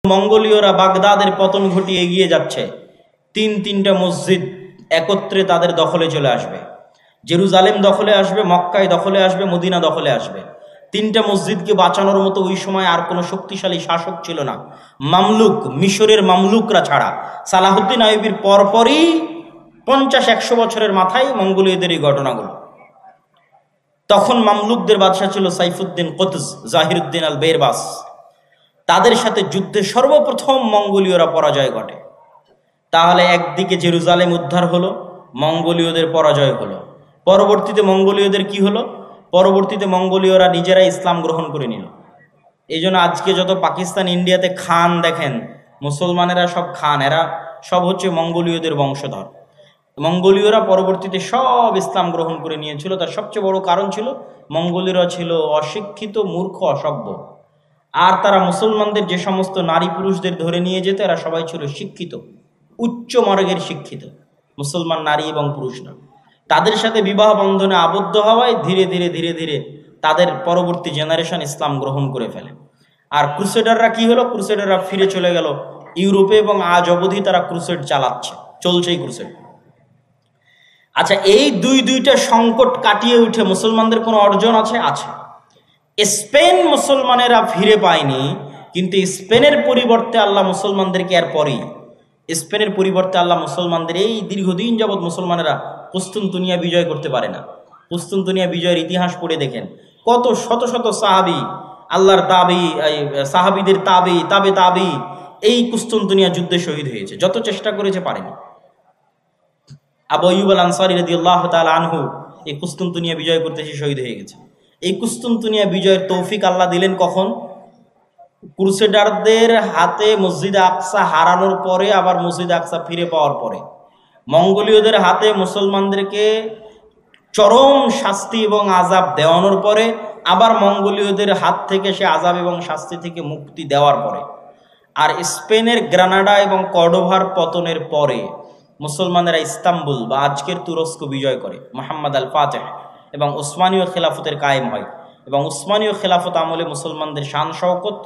মঙ্গোলীয়রা বাগদাদের পতন ঘটিয়ে এগিয়ে যাচ্ছে। তিনটা মসজিদ একত্রে তাদের দখলে চলে আসবে। জেরুজালেম দখলে আসবে, মক্কায় দখলে আসবে, মদিনা দখলে আসবে। তিনটা মসজিদকে বাঁচানোর মতো ওই সময় আর কোনো শক্তিশালী শাসক ছিল না, মামলুক, মিশরের মামলুকরা ছাড়া। সালাহুদ্দিন আইয়ুবীর পরপরই 50-100 বছরের মাথায় মঙ্গোলীয়দের এই ঘটনাগুলো। তখন মামলুকদের বাদশা ছিল সাইফুদ্দিন কুতুজ, জাহিরুদ্দিন আল বেরবাস। তাদের সাথে যুদ্ধে সর্বপ্রথম মঙ্গোলীয়রা পরাজয় ঘটে। তাহলে একদিকে জেরুজালেম উদ্ধার হলো, মঙ্গোলীয়দের পরাজয় হলো। পরবর্তীতে মঙ্গোলীয়দের কি হলো? পরবর্তীতে মঙ্গোলীয়রা নিজেরাই ইসলাম গ্রহণ করে নিল। এই জন্য আজকে যত পাকিস্তান, ইন্ডিয়াতে খান দেখেন, মুসলমানেরা সব খান, এরা সব হচ্ছে মঙ্গোলীয়দের বংশধর। মঙ্গোলীয়রা পরবর্তীতে সব ইসলাম গ্রহণ করে নিয়েছিল। তার সবচেয়ে বড় কারণ ছিল মঙ্গোলীয়রা ছিল অশিক্ষিত, মূর্খ, অসভ্য। আর তারা মুসলমানদের যে সমস্ত নারী পুরুষদের ধরে নিয়ে যেত, এরা সবাই ছিল শিক্ষিত, উচ্চ মার্গের শিক্ষিত মুসলমান নারী এবং পুরুষরা। তাদের সাথে বিবাহ বন্ধনে আবদ্ধ হওয়ায় ধীরে ধীরে তাদের পরবর্তী জেনারেশন ইসলাম গ্রহণ করে ফেলে। আর ক্রুসেডাররা কি হলো? ক্রুসেডাররা ফিরে চলে গেল ইউরোপে এবং আজ অবধি তারা ক্রুসেড চালাচ্ছে, চলছেই ক্রুসেড। আচ্ছা, এই দুইটা সংকট কাটিয়ে উঠে মুসলমানদের কোনো অর্জন আছে? আছে। স্পেন মুসলমানেরা ফিরে পায়নি, কিন্তু স্পেনের পরিবর্তে আল্লাহ মুসলমানদেরকে এরপরেই, স্পেনের পরিবর্তে আল্লাহ মুসলমানদের এই দীর্ঘদিন যাবৎ মুসলমানেরা কুস্তুনতুনিয়া বিজয় করতে পারে না। কুস্তুনতুনিয়া বিজয়ের ইতিহাস পড়ে দেখেন, কত শত শত সাহাবি, আল্লাহর তাবি, সাহাবিদের তাবে এই কুস্তুনতুনিয়া যুদ্ধে শহীদ হয়েছে। যত চেষ্টা করেছে পারেনি। আবু আইয়ুব আল আনসারী রাদিয়াল্লাহু তাআলা আনহু এই কুস্তুনতুনিয়া বিজয় করতে এসে শহীদ হয়ে গেছে। এই কুস্তুনতুনিয়া বিজয়ের তৌফিক আল্লাহ দিলেন কখন? ক্রুসেডারদের হাতে মসজিদ আকসা হারানোর পরে, আবার মসজিদ আকসা ফিরে পাওয়ার পরে। মঙ্গোলীয়দের হাতে মুসলমানদেরকে চরম শাস্তি এবং আযাব দেওয়ানোর পরে, আবার মঙ্গোলীয়দের হাত থেকে সে আযাব এবং শাস্তি থেকে মুক্তি দেওয়ার পরে। আর স্পেনের গ্রানাডা এবং কর্ডোভার পতনের পরে মুসলমানেরা ইস্তাম্বুল বা আজকের তুরস্ক বিজয় করে, মুহাম্মদ আল ফাতেহ, এবং উসমানীয় খেলাফতের কায়েম হয়। এবং উসমানীয় খেলাফত আমলে মুসলমানদের শান শওকত,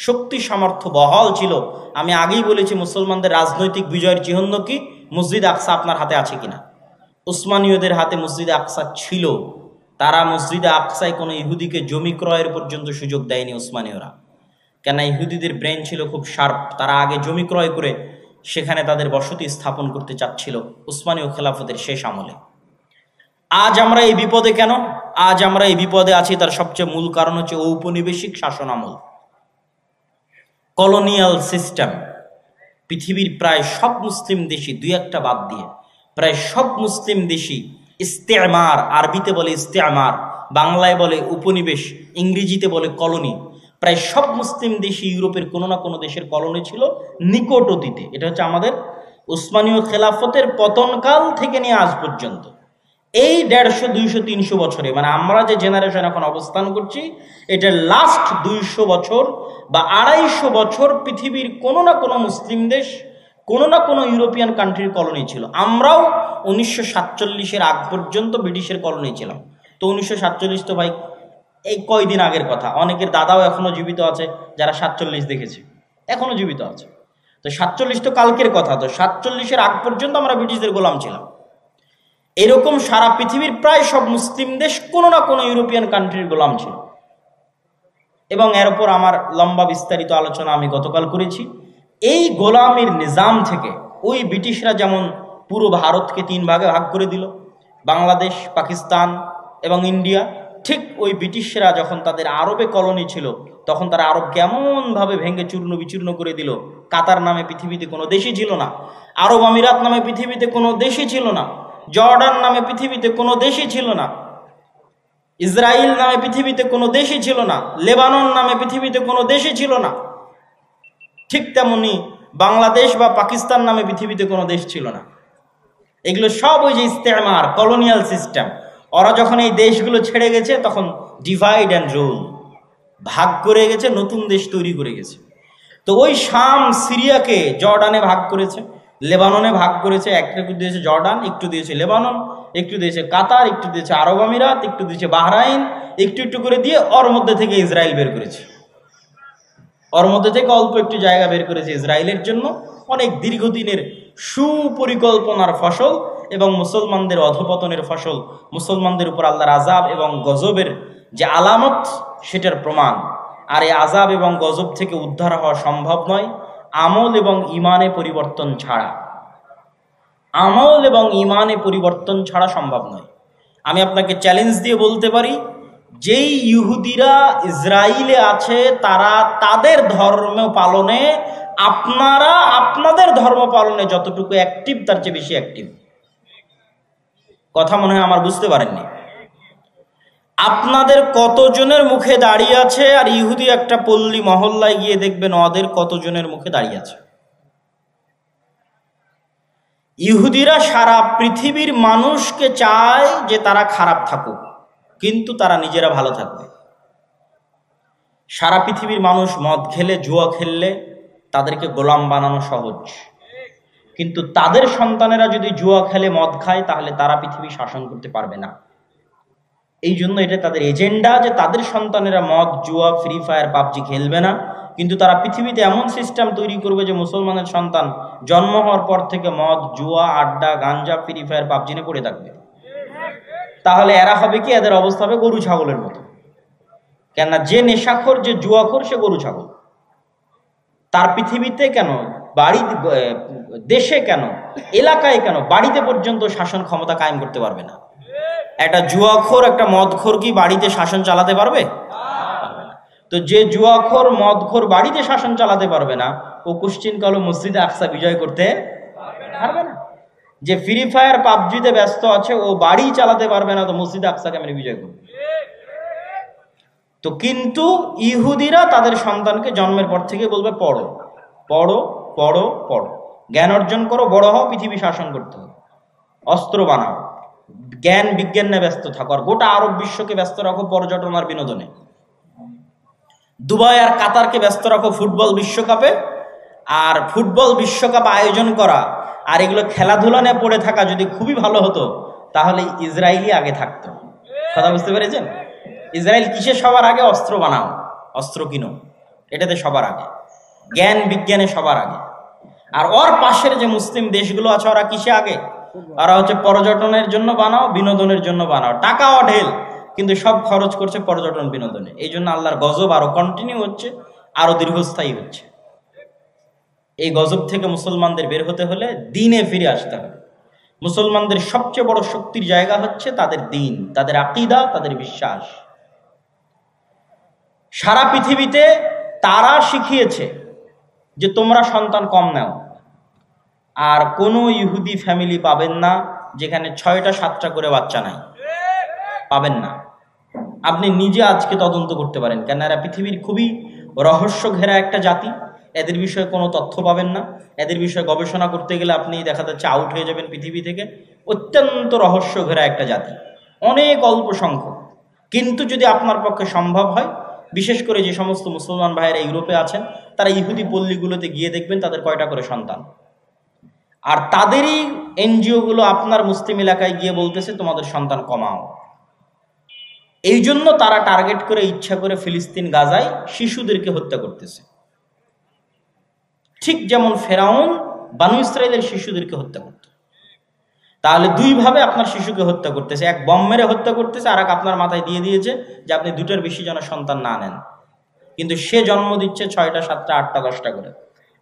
শক্তি, সামর্থ্য বহাল ছিল। আমি আগেই বলেছি মুসলমানদের রাজনৈতিক বিজয়ের চিহ্ন কি? মসজিদ আকসা আপনার হাতে আছে কিনা? উসমানীয়দের হাতে মসজিদ আকসা ছিল। তারা মসজিদে আকসায় কোনো ইহুদিকে জমি ক্রয়ের পর্যন্ত সুযোগ দেয়নি উসমানীয়রা। কেন? ইহুদিদের ব্রেন ছিল খুব শার্প। তারা আগে জমি ক্রয় করে সেখানে তাদের বসতি স্থাপন করতে চাচ্ছিল উসমানীয় খেলাফতের শেষ আমলে। আজ আমরা এই বিপদে কেন? আজ আমরা এই বিপদে আছি, তার সবচেয়ে মূল কারণ হচ্ছে ঔপনিবেশিক শাসন আমল, কলোনিয়াল সিস্টেম। পৃথিবীর প্রায় সব মুসলিম দেশই, দুই একটা বাদ দিয়ে, প্রায় সব মুসলিম দেশই ইস্তেমার, আরবিতে বলে ইস্তেমার, বাংলায় বলে উপনিবেশ, ইংরেজিতে বলে কলোনি। প্রায় সব মুসলিম দেশই ইউরোপের কোনো না কোনো দেশের কলোনি ছিল নিকট অতীতে। এটা হচ্ছে আমাদের উসমানীয় খেলাফতের পতনকাল থেকে নিয়ে আজ পর্যন্ত এই 150, 200, 300 বছরে, মানে আমরা যে জেনারেশন এখন অবস্থান করছি, এটা লাস্ট 200 বছর বা 250 বছর পৃথিবীর কোনো না কোনো মুসলিম দেশ, কোনো না কোনো ইউরোপিয়ান কান্ট্রির কলোনি ছিল। আমরাও 1947-এর আগ পর্যন্ত ব্রিটিশের কলোনি ছিলাম। তো 1947 তো ভাই এই কয়দিন আগের কথা। অনেকের দাদাও এখনো জীবিত আছে যারা 47 দেখেছে, এখনো জীবিত আছে। তো 47 তো কালকের কথা। তো 47-এর আগ পর্যন্ত আমরা ব্রিটিশদের গোলাম ছিলাম। এরকম সারা পৃথিবীর প্রায় সব মুসলিম দেশ কোনো না কোনো ইউরোপিয়ান কান্ট্রির গোলাম ছিল। এবং এর উপর আমার লম্বা বিস্তারিত আলোচনা আমি গতকাল করেছি। এই গোলামির নিজাম থেকে ওই ব্রিটিশরা যেমন পুরো ভারতকে 3 ভাগে ভাগ করে দিল, বাংলাদেশ, পাকিস্তান এবং ইন্ডিয়া, ঠিক ওই ব্রিটিশরা যখন তাদের আরবে কলোনি ছিল, তখন তারা আরব কেমনভাবে ভেঙে চূর্ণ বিচূর্ণ করে দিল। কাতার নামে পৃথিবীতে কোনো দেশই ছিল না, আরব আমিরাত নামে পৃথিবীতে কোনো দেশই ছিল না, জর্ডান নামে পৃথিবীতে কোনো দেশই ছিল না, ইসরায়েল নামে পৃথিবীতে কোনো দেশই ছিল না, লেবানন নামে পৃথিবীতে কোনো দেশই ছিল না। ঠিক তেমনি বাংলাদেশ বা পাকিস্তান নামে পৃথিবীতে কোনো দেশ ছিল না। এগুলো সব ওই যে ইস্তেমার, কলোনিয়াল সিস্টেম। ওরা যখন এই দেশগুলো ছেড়ে গেছে, তখন ডিভাইড অ্যান্ড রুল, ভাগ করে গেছে, নতুন দেশ তৈরি করে গেছে। তো ওই শাম, সিরিয়াকে জর্ডানে ভাগ করেছে, লেবাননে ভাগ করেছে। একটু দিয়েছে জর্ডান, একটু দিয়েছে লেবানন, একটু দিয়েছে কাতার, একটু দিয়েছে আরব আমিরাত, একটু দিয়েছে বাহরাইন, একটু একটু করে দিয়ে ওর মধ্যে থেকে ইসরায়েল বের করেছে। ওর মধ্যে থেকে অল্প একটু জায়গা বের করেছে ইসরায়েলের জন্য, অনেক দীর্ঘদিনের সুপরিকল্পনার ফসল এবং মুসলমানদের অধপতনের ফসল, মুসলমানদের উপর আল্লাহর আযাব এবং গজবের যে আলামত সেটার প্রমাণ। আর এই আযাব এবং গজব থেকে উদ্ধার হওয়া সম্ভব নয় আমল এবং ইমানে পরিবর্তন ছাড়া। আমল এবং ইমানে পরিবর্তন ছাড়া সম্ভব নয়। আমি আপনাকে চ্যালেঞ্জ দিয়ে বলতে পারি, যেই ইহুদিরা ইসরায়েলে আছে তারা তাদের ধর্ম পালনে, আপনারা আপনাদের ধর্ম পালনে যতটুকু অ্যাক্টিভ তার চেয়ে বেশি অ্যাক্টিভ। কথা মনে হয় আমার বুঝতে পারেননি। আপনাদের কতজনের মুখে দাঁড়িয়ে আছে, আর ইহুদি একটা পল্লী মহল্লায় গিয়ে দেখবেন ওদের কতজনের মুখে দাঁড়িয়ে আছে। ইহুদিরা সারা পৃথিবীর মানুষকে চায় যে তারা খারাপ থাকুক, কিন্তু তারা নিজেরা ভালো থাকবে। সারা পৃথিবীর মানুষ মদ খেলে, জুয়া খেললে তাদেরকে গোলাম বানানো সহজ, কিন্তু তাদের সন্তানেরা যদি জুয়া খেলে, মদ খায়, তাহলে তারা পৃথিবী শাসন করতে পারবে না। এই জন্য এটা তাদের এজেন্ডা যে তাদের সন্তানেরা মদ, জুয়া, ফ্রি ফায়ার, পাবজি খেলবে না, কিন্তু তারা পৃথিবীতে এমন সিস্টেম তৈরি করবে যে মুসলমানের সন্তান জন্ম হওয়ার পর থেকে মদ, জুয়া, আড্ডা, গাঞ্জা, ফ্রি ফায়ার, পাবজি নিয়ে পড়ে থাকবে। তাহলে এরা হবে কি, এদের অবস্থা হবে গরু ছাগলের মতো। কেননা যে নেশাখোর, যে জুয়াখোর, সে গরু ছাগল। তার পৃথিবীতে কেন, বাড়ি, দেশে কেন, এলাকায় কেন, বাড়িতে পর্যন্ত শাসন ক্ষমতা কায়েম করতে পারবে না। একটা জুয়াখোর, একটা মদখোর কি বাড়িতে শাসন চালাতে পারবে? তো যে জুয়াখোর, মদখোর বাড়িতে শাসন চালাতে পারবে না, ও কুশ্চিন কালো মসজিদে আকসা বিজয় করতে পারবে না। যে ফ্রি ফায়ার, পাবজিতে ব্যস্ত আছে, ও বাড়ি চালাতে পারবে না, তো মসজিদে আকসা কেমন বিজয় করবে? তো কিন্তু ইহুদিরা তাদের সন্তানকে জন্মের পর থেকে বলবে পড়ো পড়ো পড়ো পড়ো, জ্ঞান অর্জন করো, বড় হও, পৃথিবী শাসন করতে হবে, অস্ত্র বানাও, জ্ঞান বিজ্ঞান নিয়ে ব্যস্ত থাকো, আর গোটা আরব বিশ্বকে ব্যস্ত রাখো পর্যটন আর বিনোদনে, দুবাই আর কাতারকে ব্যস্ত রাখো ফুটবল বিশ্বকাপে, আর ফুটবল বিশ্বকাপ আয়োজন করা আর এগুলো খেলাধুলা নিয়ে পড়ে থাকা যদি খুবই ভালো হতো, তাহলে ইসরায়েলই আগে থাকতো। কথা বুঝতে পেরেছেন? ইসরায়েল কিসে সবার আগে? অস্ত্র বানাও, অস্ত্র কিনো, এটাতে সবার আগে, জ্ঞান বিজ্ঞানে সবার আগে। আর ওর পাশের যে মুসলিম দেশগুলো আছে, ওরা কিসে আগে? ওরা হচ্ছে পর্যটনের জন্য বানাও, বিনোদনের জন্য বানাও, টাকাও ঢেল, কিন্তু সব খরচ করছে পর্যটন বিনোদনে। এই জন্য আল্লাহর গজব আরো কন্টিনিউ হচ্ছে, আরো দীর্ঘস্থায়ী হচ্ছে। এই গজব থেকে মুসলমানদের বের হতে হলে দ্বীনে ফিরে আসতে হবে। মুসলমানদের সবচেয়ে বড় শক্তির জায়গা হচ্ছে তাদের দ্বীন, তাদের আকীদা, তাদের বিশ্বাস। সারা পৃথিবীতে তারা শিখিয়েছে যে তোমরা সন্তান কম নাও, আর কোনো ইহুদি ফ্যামিলি পাবেন না যেখানে 6টা 7টা করে বাচ্চা নাই, পাবেন না। আপনি নিজে আজকে তদন্ত করতে পারেন, কেন এরা পৃথিবীর খুবই রহস্য ঘেরা একটা জাতি। এদের বিষয়ে কোনো তথ্য পাবেন না, এদের বিষয়ে গবেষণা করতে গেলে আপনি দেখা যাচ্ছে আউট হয়ে যাবেন পৃথিবী থেকে। অত্যন্ত রহস্য ঘেরা একটা জাতি, অনেক অল্প সংখ্যক। কিন্তু যদি আপনার পক্ষে সম্ভব হয়, বিশেষ করে যে সমস্ত মুসলমান ভাইয়েরা ইউরোপে আছেন, তারা ইহুদি পল্লীগুলোতে গিয়ে দেখবেন তাদের কয়টা করে সন্তান, আর তাদেরই এনজিওগুলো আপনার মুসলিম এলাকায় গিয়ে বলতেছে তোমাদের সন্তান কমাও। এই জন্য তারা টার্গেট করে, ইচ্ছা করে ফিলিস্তিন, গাজায় শিশুদেরকে হত্যা করতেছে। ঠিক যেমন ফেরাউন বানু ইসরায়েলের শিশুদেরকে হত্যা করত। তাহলে দুইভাবে আপনার শিশুকে হত্যা করতেছে, এক বম মেরে হত্যা করতেছে, আর এক আপনার মাথায় দিয়ে দিয়েছে যে আপনি 2টার বেশি যেন সন্তান না নেন। কিন্তু সে জন্ম দিচ্ছে 6টা 7টা 8টা 10টা করে।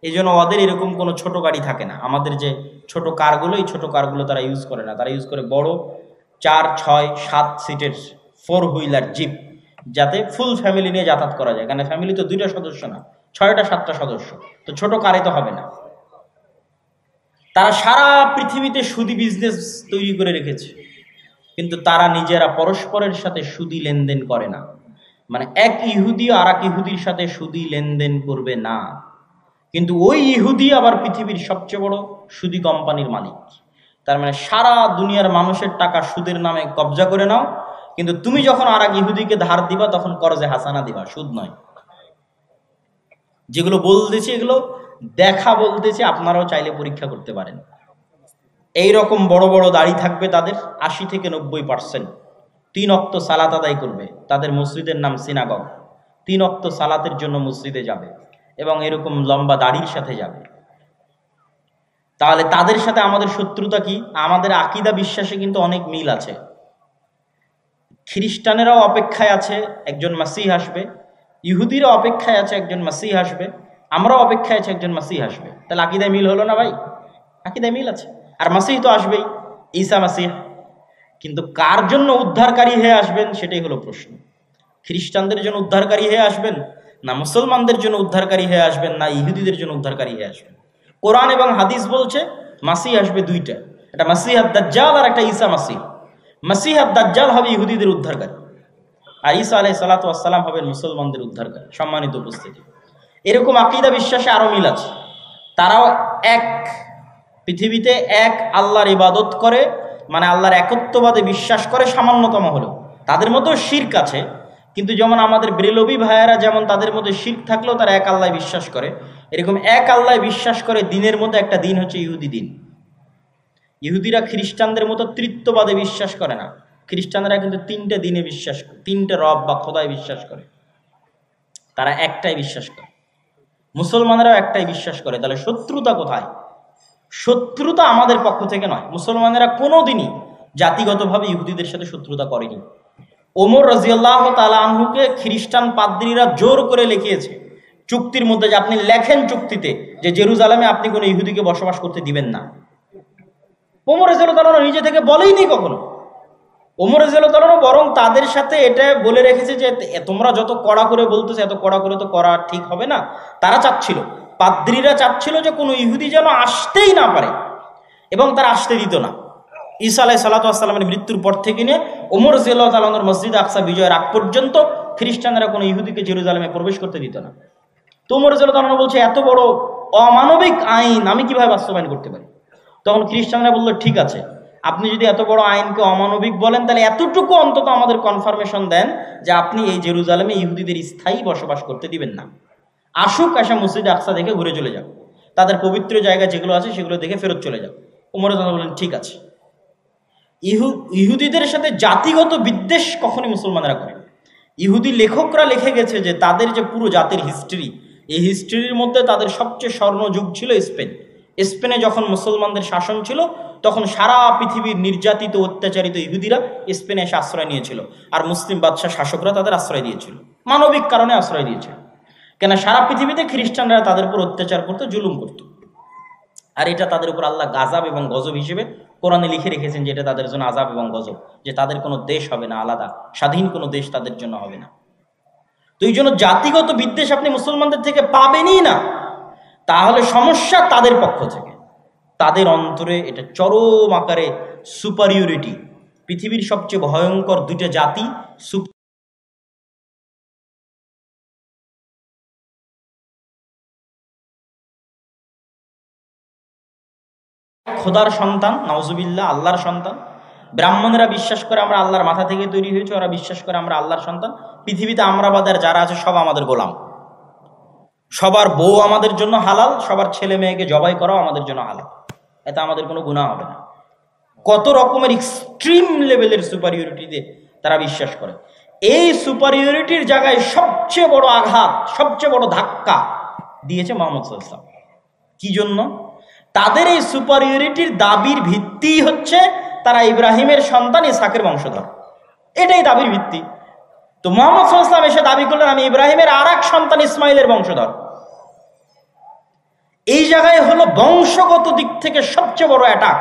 এই জন্য ওদের এরকম কোনো ছোট গাড়ি থাকে না। আমাদের যে ছোট কারগুলো, এই ছোট কারগুলো তারা ইউজ করে না, তারা ইউজ করে বড় 4, 6, 7 সিটের 4 হুইলার জিপ, যাতে ফুল ফ্যামিলি নিয়ে যাতায়াত করা যায়। কারণ ফ্যামিলি তো 2টা সদস্য না, 6টা 7টা সদস্য, তো ছোট কারে তো হবে না। তারা সারা পৃথিবীতে সুদি বিজনেস তৈরি করে রেখেছে, কিন্তু তারা নিজেরা পরস্পরের সাথে সুদি লেনদেন করে না। মানে এক ইহুদি আর এক ইহুদির সাথে সুদি লেনদেন করবে না, কিন্তু ওই ইহুদি আবার পৃথিবীর সবচেয়ে বড় সুদি কোম্পানির মালিক। তার মানে সারা দুনিয়ার মানুষের টাকা সুদের নামে কবজা করে নাও, কিন্তু তুমি যখন আর এক ইহুদিকে ধার দিবা তখন করজে হাসানা দিবা, সুদ নয়। যেগুলো বলতেছি এগুলো দেখা বলতেছি, আপনারাও চাইলে পরীক্ষা করতে পারেন। এইরকম বড় বড় দাড়ি থাকবে তাদের, 80 থেকে 90%। 3 ওয়াক্ত সালাত আদায় করবে, তাদের মসজিদের নাম সিনাগগ। 3 ওয়াক্ত সালাতের জন্য মসজিদে যাবে, এবং এরকম লম্বা দাড়ির সাথে যাবে। তাহলে তাদের সাথে আমাদের শত্রুতা কি? আমাদের আকীদা বিশ্বাসে কিন্তু অনেক মিল আছে। খ্রিস্টানেরাও অপেক্ষায় আছে একজন মাসিহ আসবে, ইহুদিরা অপেক্ষায় আছে একজন মাসিহ আসবে, আমরাও অপেক্ষায় আছে একজন মাসিহ আসবে। তাহলে আকীদায় মিল হলো না ভাই? আকীদায় মিল আছে। আর মাসিহ তো আসবেই, ঈসা মাসিহ। কিন্তু কার জন্য উদ্ধারকারী হয়ে আসবেন সেটাই হলো প্রশ্ন। খ্রিস্টানদের জন্য উদ্ধারকারী হয়ে আসবেন, না মুসলমানদের জন্য উদ্ধারকারী হয়ে আসবেন, না ইহুদিদের জন্য উদ্ধারকারী হয়ে আসবেন? কোরআন এবং হাদিস বলছে মাসিহ আসবে দুইটা, একটা মাসিহ আদ-দাজ্জাল আর একটা ঈসা মাসিহ। মাসিহ আদ-দাজ্জাল হবে ইহুদিদের উদ্ধারকারী, আর ঈসা আলাইহিস সালাতু ওয়াস সালাম হবেন মুসলমানদের উদ্ধারকারী। সম্মানিত উপস্থিতি, এরকম আকীদা বিশ্বাসে আরো মিল আছে। তারাও এক, পৃথিবীতে এক আল্লাহর ইবাদত করে, মানে আল্লাহর একত্ববাদে বিশ্বাস করে সামান্যতম হলেও। তাদের মধ্যেও শিরক আছে, কিন্তু যেমন আমাদের ব্রেলভী ভাইয়েরা যেমন তাদের মধ্যে শিরক থাকলেও তারা এক আল্লাহ বিশ্বাস করে, এরকম এক আল্লাহ বিশ্বাস করে। দিনের মধ্যে একটা দিন হচ্ছে ইহুদি দিন। ইহুদিরা খ্রিস্টানদের মতো তৃত্ববাদে বিশ্বাস করে না। খ্রিস্টানরা কিন্তু তিনটে দিনে বিশ্বাস করে, তিনটে রব বা খোদায় বিশ্বাস করে, তারা একটাই বিশ্বাস করে। মুসলমানেরাও একটাই বিশ্বাস করে। তাহলে শত্রুতা কোথায়? শত্রুতা আমাদের পক্ষ থেকে নয়। মুসলমানেরা কোনোদিনই জাতিগতভাবে ইহুদিদের সাথে শত্রুতা করেনি। ওমর রাদিয়াল্লাহু তাআলা আনহুকে খ্রিস্টান পাদ্রীরা জোর করে লিখিয়েছে চুক্তির মধ্যে, যে আপনি লেখেন চুক্তিতে যে জেরুজালেমে আপনি কোনো ইহুদিকে বসবাস করতে দিবেন না। ওমর রাদিয়াল্লাহু তাআলা নিজে থেকে বলেইনি কখনো। ওমর রাদিয়াল্লাহু তাআলা বরং তাদের সাথে এটা বলে রেখেছে যে তোমরা যত কড়া করে বলতেছো, এত কড়া করে তো করা ঠিক হবে না। তারা চাচ্ছিল, পাদ্রীরা চাচ্ছিল যে কোনো ইহুদি যেন আসতেই না পারে, এবং তারা আসতে দিত না। ঈসা আলাইহিস সালাতু ওয়াস সালামের মৃত্যুর পর থেকে নিয়ে ওমর রাদিয়াল্লাহু তাআলা আনহুর মসজিদ আকসা বিজয়ের আগ পর্যন্ত খ্রিস্টানরা কোনো ইহুদিকে জেরুজালেমে প্রবেশ করতে দিত না। তো ওমর রাদিয়াল্লাহু তাআলা বলছে, এত বড় অমানবিক আইন আমি কিভাবে বাস্তবায়ন করতে পারি? তখন খ্রিস্টানরা বললো, ঠিক আছে, আপনি যদি এত বড় আইনকে অমানবিক বলেন, তাহলে এতটুকু অন্তত আমাদের কনফার্মেশন দেন যে আপনি এই জেরুজালেমে ইহুদিদের স্থায়ী বসবাস করতে দিবেন না। আসুক, আসা মসজিদ আকসা দেখে ঘুরে চলে যাও, তাদের পবিত্র জায়গা যেগুলো আছে সেগুলো দেখে ফেরত চলে যাও। ওমর রাদিয়াল্লাহু বললেন, ঠিক আছে। ইহুদিদের সাথে জাতিগত বিদ্বেষ কখনই মুসলমানরা করে। ইহুদি লেখকরা লিখে গেছে যে তাদের যে পুরো জাতির হিস্ট্রি, এই হিস্ট্রির মধ্যে তাদের সবচেয়ে স্বর্ণযুগ ছিল স্পেন। স্পেনে যখন মুসলমানদের শাসন ছিল, তখন সারা পৃথিবীর নির্যাতিত অত্যাচারিত ইহুদিরা স্পেনে এসে আশ্রয় নিয়েছিল, আর মুসলিম বাদশাহ শাসকরা তাদের আশ্রয় দিয়েছিল, মানবিক কারণে আশ্রয় দিয়েছিল। কেন? সারা পৃথিবীতে খ্রিস্টানরা তাদের উপর অত্যাচার করতো, জুলুম করত, আর এটা তাদের উপর আল্লাহ গাজাব এবং গজব হিসেবে কোরআনে লিখে রেখেছেন, যে এটা তাদের জন্য আযাব এবং গজব, যে তাদের কোনো দেশ হবে না, আলাদা স্বাধীন কোনো দেশ তাদের জন্য হবে না। তো এই জন্য জাতিগত বিদ্বেষ আপনি মুসলমানদের থেকে পাবেনই না। তাহলে সমস্যা তাদের পক্ষ থেকে, তাদের অন্তরে এটা চরম আকারে সুপারিয়রিটি। পৃথিবীর সবচেয়ে ভয়ঙ্কর দুইটা জাতি খোদার সন্তান, নাউজুবিল্লাহ, আল্লাহর সন্তান। ব্রাহ্মণেরা বিশ্বাস করে আমরা আল্লাহর মাথা থেকে তৈরি হয়েছে, ওরা বিশ্বাস করে আমরা আল্লাহর সন্তান। পৃথিবীতে আমরা বাদের যারা আছে সব আমাদের গোলাম, সবার বউ আমাদের জন্য হালাল, সবার ছেলে মেয়েকে জবাই করাও আমাদের জন্য হালাল, এতে আমাদের কোনো গুনাহ হবে না। কত রকমের এক্সট্রিম লেভেলের সুপারিয়রিটিতে তারা বিশ্বাস করে। এই সুপারিয়রিটির জায়গায় সবচেয়ে বড় আঘাত, সবচেয়ে বড় ধাক্কা দিয়েছে মুহাম্মদ সাল্লাল্লাহু আলাইহি ওয়াসাল্লাম। কি জন্য? তাদের এই সুপারিয়রিটির দাবির ভিত্তি হচ্ছে তারা ইব্রাহিমের সন্তান ইসহাকের বংশধর, এটাই দাবির ভিত্তি। তো মুহাম্মদ সাল্লাল্লাহু আলাইহি ওয়াসাল্লাম এসে দাবি করলেন আমি ইব্রাহিমের আর এক সন্তান ইসমাইলের বংশধর। এই জায়গায় হলো বংশগত দিক থেকে সবচেয়ে বড় অ্যাটাক,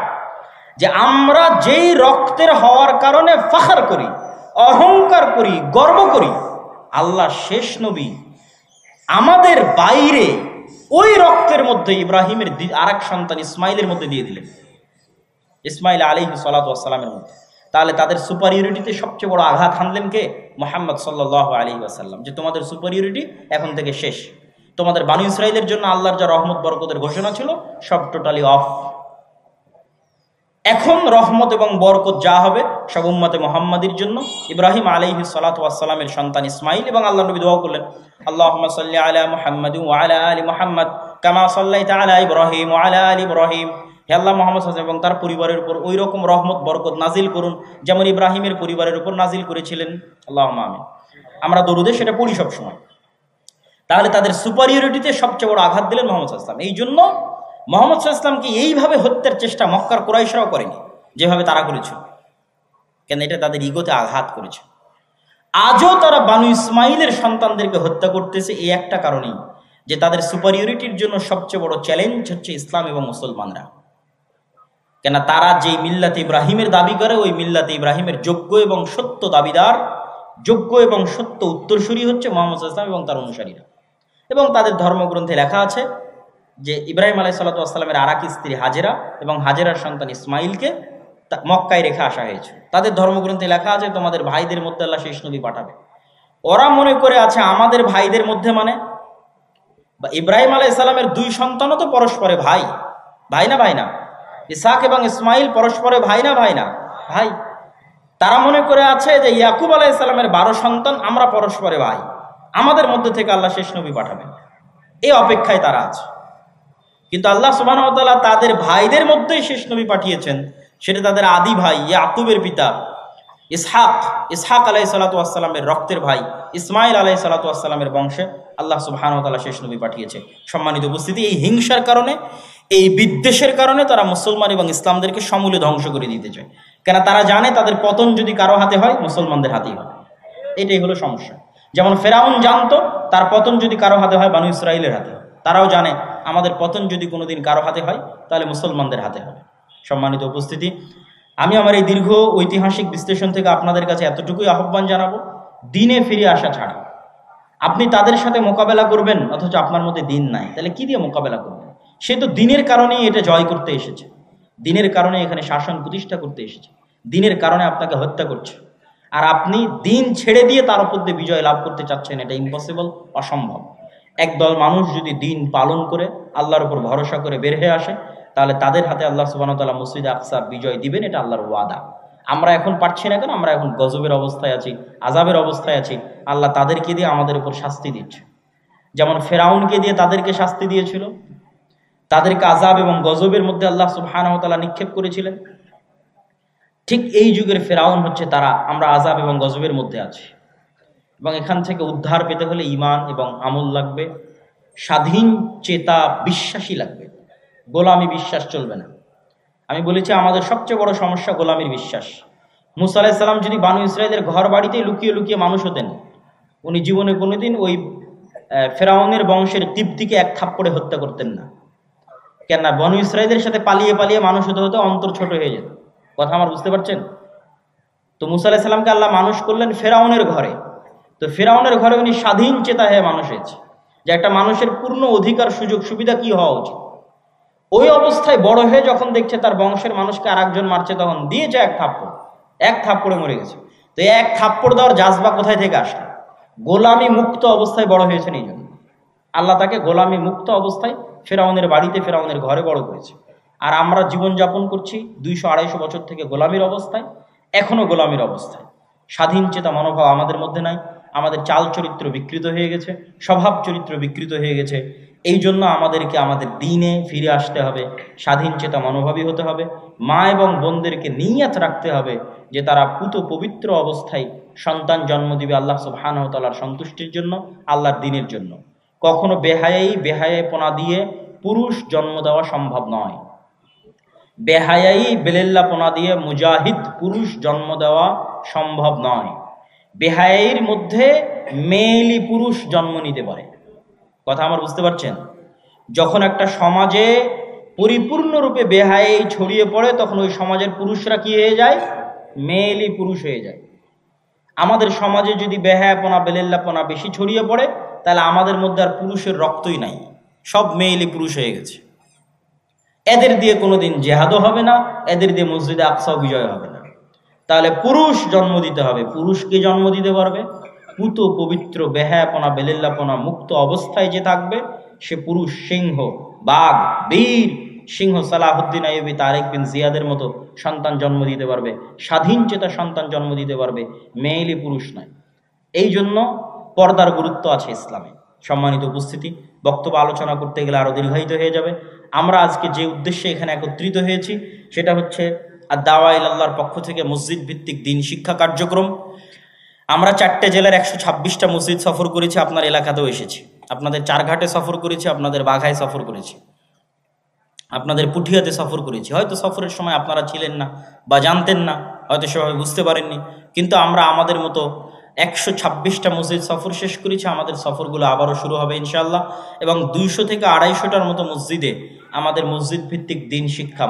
যে আমরা যেই রক্তের হওয়ার কারণে ফাখর করি, অহংকার করি, গর্ব করি, আল্লাহ শেষ নবী আমাদের বাইরে ওই রক্তের মধ্যে ইব্রাহিমের আর এক সন্তান ইসমাইলের মধ্যে দিয়ে দিলেন, ইসমাইল আলাইহিস সালাতু ওয়াস সালামের মধ্যে। তাহলে তাদের সুপারিয়রিটিতে সবচেয়ে বড় আঘাত হানলেন কে? মুহাম্মদ সাল্লাল্লাহু আলাইহি ওয়াসাল্লাম, যে তোমাদের সুপারিয়রিটি এখন থেকে শেষ। তোমাদের বানু ইসরাইলের জন্য আল্লাহর যা রহমত বরকতের ঘোষণা ছিল সব টোটালি অফ। এখন রহমত এবং বরকত যা হবে সব উম্মতে মুহাম্মাদির জন্য। ইব্রাহিম আলাইহিস সালাতু ওয়াস সালামের সন্তান ইসমাইল, এবং আল্লাহ নবী দোয়া করলেন আল্লাহুম্মা সাল্লি আলা মুহাম্মাদ ওয়া আলা আলি মুহাম্মাদ কামা সাল্লাইতা আলা ইব্রাহিম ওয়া আলা আলি ইব্রাহিম। হে আল্লাহ, মুহাম্মদ সাল্লাল্লাহু আলাইহি ওয়াসাল্লাম এবং তার পরিবারের উপর ওই রকম রহমত বরকত নাজিল করুন যেমন ইব্রাহিমের পরিবারের উপর নাজিল করেছিলেন। আল্লাহুম্মা আমিন। আমরা দরুদে সেটা পড়ি সব সময়। তাহলে তাদের সুপারিয়রিটিতে সবচেয়ে বড় আঘাত দিলেন মোহাম্মদ সাল্লাল্লাহু আলাইহি ওয়াসাল্লাম। এই জন্য মোহাম্মদ সাল্লাল্লাহু আলাইহি ওয়াসাল্লামকে এইভাবে হত্যার চেষ্টা মক্কার কুরাইশরাও করেনি যেভাবে তারা করেছিল, কেন এটা তাদের ইগোতে আঘাত করেছে। আজও তারা বানু ইসমাইলের সন্তানদেরকে হত্যা করতেছে এই একটা কারণেই, যে তাদের সুপারিয়রিটির জন্য সবচেয়ে বড় চ্যালেঞ্জ হচ্ছে ইসলাম এবং মুসলমানরা। কেন তারা যেই মিল্লাতে ইব্রাহিমের দাবি করে, ওই মিল্লাতে ইব্রাহিমের যোগ্য এবং সত্য দাবিদার, যোগ্য এবং সত্য উত্তরসূরি হচ্ছে মুহাম্মদ সাল্লাল্লাহু আলাইহি ওয়াসাল্লাম এবং তার অনুসারীরা। এবং তাদের ধর্মগ্রন্থে লেখা আছে যে ইব্রাহিম আলাইহিসসালাতু ওয়াসসালামের আরেক স্ত্রী হাজেরা এবং হাজেরার সন্তান ইসমাইলকে মক্কায় রেখে আসা হয়েছে। তাদের ধর্মগ্রন্থে লেখা আছে তোমাদের ভাইদের মধ্যে আল্লাহ শেষ নবী পাঠাবে। ওরা মনে করে আছে আমাদের ভাইদের মধ্যে মানে বা ইব্রাহিম আলাইহিস সালামের দুই সন্তানও তো পরস্পরে ভাই, ভাই না ভাই না? ইসহাক এবং ইসমাইল পরস্পরে ভাই না ভাই না? ভাই। তারা মনে করে আছে যে ইয়াকুব আলাইহিস সালামের 12 সন্তান, আমরা পরস্পরে ভাই, আমাদের মধ্যে থেকে আল্লাহ শেষ নবী পাঠাবেন, এই অপেক্ষায় তারা আছে। কিন্তু আল্লাহ সুবহানাহু ওয়া তাআলা তাদের ভাইদের মধ্যেই শেষ নবী পাঠিয়েছেন, সেটা তাদের আদি ভাই ইয়াকুবের পিতা ইসহাক আলাইহিসসালাতু ওয়াসসালামের রক্তের ভাই ইসমাইল আলাইহিসসালাতু ওয়াসসালামের বংশে আল্লাহ সুবহানাহু ওয়া তাআলা শেষ নবী পাঠিয়েছে। সম্মানিত উপস্থিতি, এই হিংসার কারণে, এই বিদ্বেষের কারণে তারা মুসলমান এবং ইসলামদেরকে সমূলে ধ্বংস করে দিতে চায়। কেন তারা জানে তাদের পতন যদি কারো হাতে হয়, মুসলমানদের হাতেই হয়। এটাই হলো সমস্যা। যেমন ফেরাউন জানতো তার পতন যদি কারো হাতে হয়, বানু ইসরাইলের হাতে হয়। তারাও জানে আমাদের পতন যদি কোনোদিন কারো হাতে হয়, তাহলে মুসলমানদের হাতে হবে। সম্মানিত উপস্থিতি, আমি আমার এই দীর্ঘ ঐতিহাসিক বিশ্লেষণ থেকে আপনাদের কাছে এতটুকুই আহ্বান জানাবো, দিনে ফিরে আসা ছাড়া। আপনি তাদের সাথে মোকাবেলা করবেন অথচ আপনার মধ্যে দিন নাই, তাহলে কি দিয়ে মোকাবেলা করবেন? সে তো দিনের কারণেই এটা জয় করতে এসেছে, দিনের কারণে এখানে শাসন প্রতিষ্ঠা করতে এসেছে, দিনের কারণে আপনাকে হত্যা করছে। আর আপনি দিন ছেড়ে দিয়ে তার উপর দিয়ে বিজয় লাভ করতে চাচ্ছেন, এটা ইম্পসিবল, অসম্ভব। একদল মানুষ যদি দিন পালন করে আল্লাহর উপর ভরসা করে বের হয়ে আসে, তাহলে তাদের হাতে আল্লাহ সুবহানাহু ওয়া তাআলা মসজিদে আকসা বিজয় দিবেন, এটা আল্লাহর ওয়াদা। আমরা এখন পারছি না কেন? আমরা এখন গজবের অবস্থায় আছি, আযাবের অবস্থায় আছি। আল্লাহ তাদেরকে দিয়ে আমাদের উপর শাস্তি দিচ্ছে। যেমন ফেরাউনকে দিয়ে তাদেরকে শাস্তি দিয়েছিল, তাদেরকে আযাব এবং গজবের মধ্যে আল্লাহ সুবহানাহু ওয়া তাআলা নিক্ষেপ করেছিলেন। ঠিক এই যুগের ফেরাউন হচ্ছে তারা। আমরা আযাব এবং গজবের মধ্যে আছি, এবং এখান থেকে উদ্ধার পেতে হলে ঈমান এবং আমল লাগবে, স্বাধীন চেতা বিশ্বাসী লাগবে। গোলামি বিশ্বাস চলবে না। আমি বলেছি আমাদের সবচেয়ে বড় সমস্যা গোলামির বিশ্বাস। মুসা আলাইহিস সালাম যদি বানু ইসরাইলের ঘর বাড়িতেই লুকিয়ে লুকিয়ে মানুষ হতেন, উনি জীবনে কোনোদিন ওই ফেরাউনের বংশের কিবতীকে এক থাপ্পড়ে হত্যা করতেন না। কেন না? বানু ইসরাইলের সাথে পালিয়ে পালিয়ে মানুষ হতে হতে অন্তর ছোট হয়ে যেত। কথা আমার বুঝতে পারছেন? তো মুসা আলাইহিস সালামকে আল্লাহ মানুষ করলেন ফেরাউনের ঘরে। তো ফেরাউনের ঘরে উনি স্বাধীন চেতা হয়ে মানুষ হয়েছে, যে একটা মানুষের পূর্ণ অধিকার সুযোগ সুবিধা কি হওয়া উচিত। ওই অবস্থায় বড় হয়ে যখন দেখছে তার বংশের মানুষকে আর একজন মারছে, তখন দিয়েছে এক থাপ্পড়ে মরে গেছে। তো এক থাপ্পড় দেওয়ার জাজবা কোথায় থেকে আসলো? গোলামি মুক্ত অবস্থায় বড় হয়েছেন, এই জন্য আল্লাহ তাকে গোলামি মুক্ত অবস্থায় ফেরাউনের বাড়িতে, ফেরাউনের ঘরে বড় করেছে। আর আমরা জীবনযাপন করছি 200-250 বছর থেকে গোলামির অবস্থায়, এখনো গোলামির অবস্থায়। স্বাধীন চেতা মনোভাব আমাদের মধ্যে নাই। আমাদের চাল চরিত্র বিকৃত হয়ে গেছে, স্বভাব চরিত্র বিকৃত হয়ে গেছে। এই জন্য আমাদেরকে আমাদের দিনে ফিরে আসতে হবে, স্বাধীন চেতা মনোভাবী হতে হবে। মা এবং বোনদেরকে নিয়ত রাখতে হবে যে তারা পুত পবিত্র অবস্থায় সন্তান জন্ম দিবে আল্লাহ সুবহানাহু ওয়া তাআলার সন্তুষ্টির জন্য, আল্লাহর দ্বীনের জন্য। কখনো বেহায়াপনা দিয়ে পুরুষ জন্ম দেওয়া সম্ভব নয়। বেহায়াই বেলেল্লাপনা দিয়ে মুজাহিদ পুরুষ জন্ম দেওয়া সম্ভব নয়। বেহায়াইর মধ্যে মেয়েলি পুরুষ জন্ম নিতে পারে। কথা আমার বুঝতে পারছেন? যখন একটা সমাজে পরিপূর্ণরূপে বেহায়াই ছড়িয়ে পড়ে, তখন ওই সমাজের পুরুষরা কি হয়ে যায়? মেয়েলি পুরুষ হয়ে যায়। আমাদের সমাজে যদি বেহায়াপনা বেলেল্লাপনা বেশি ছড়িয়ে পড়ে, তাহলে আমাদের মধ্যে আর পুরুষের রক্তই নাই, সব মেয়েলি পুরুষ হয়ে গেছে। এদের দিয়ে কোনোদিন জেহাদও হবে না, এদের দিয়ে মসজিদে আকসাও বিজয় হবে না। তাহলে পুরুষ জন্ম দিতে হবে। পুরুষকে জন্ম দিতে পারবে পুত পবিত্র বেহায়াপনা বেলেল্লাপনা মুক্ত অবস্থায় যে থাকবে, সে পুরুষ সিংহ, বাঘ, বীর সিংহ সালাহুদ্দিন আইয়ুবী, তারেক বিন জিয়াদের মতো সন্তান জন্ম দিতে পারবে, স্বাধীন চেতা সন্তান জন্ম দিতে পারবে, মেয়েলি পুরুষ নয়। এই জন্য পর্দার গুরুত্ব আছে ইসলামে। সম্মানিত উপস্থিতি, বক্তব্য আলোচনা করতে গেলে আরো দীর্ঘায়িত হয়ে যাবে। আমরা আজকে যে উদ্দেশ্যে এখানে একত্রিত হয়েছি সেটা হচ্ছে দাওয়া ইলাল্লাহর পক্ষ থেকে মসজিদ ভিত্তিক দিন শিক্ষা কার্যক্রম। আমরা 4টে জেলার 126টা মসজিদ সফর করেছি, আপনার এলাকাতেও এসেছি। আপনাদের চারঘাটে সফর করেছি, আপনাদের বাঘায় সফর করেছি, আপনাদের পুঠিয়াতে সফর করেছি। হয়তো সফরের সময় আপনারা ছিলেন না বা জানতেন না, হয়তো সেভাবে বুঝতে পারেননি, কিন্তু আমরা আমাদের মতো 126টা মসজিদ সফর শেষ করেছি। আমাদের সফরগুলো আবারও শুরু হবে ইনশাআল্লাহ, এবং 200 থেকে 250টার মতো মসজিদে আমাদের মসজিদ ভিত্তিক দিন শিক্ষা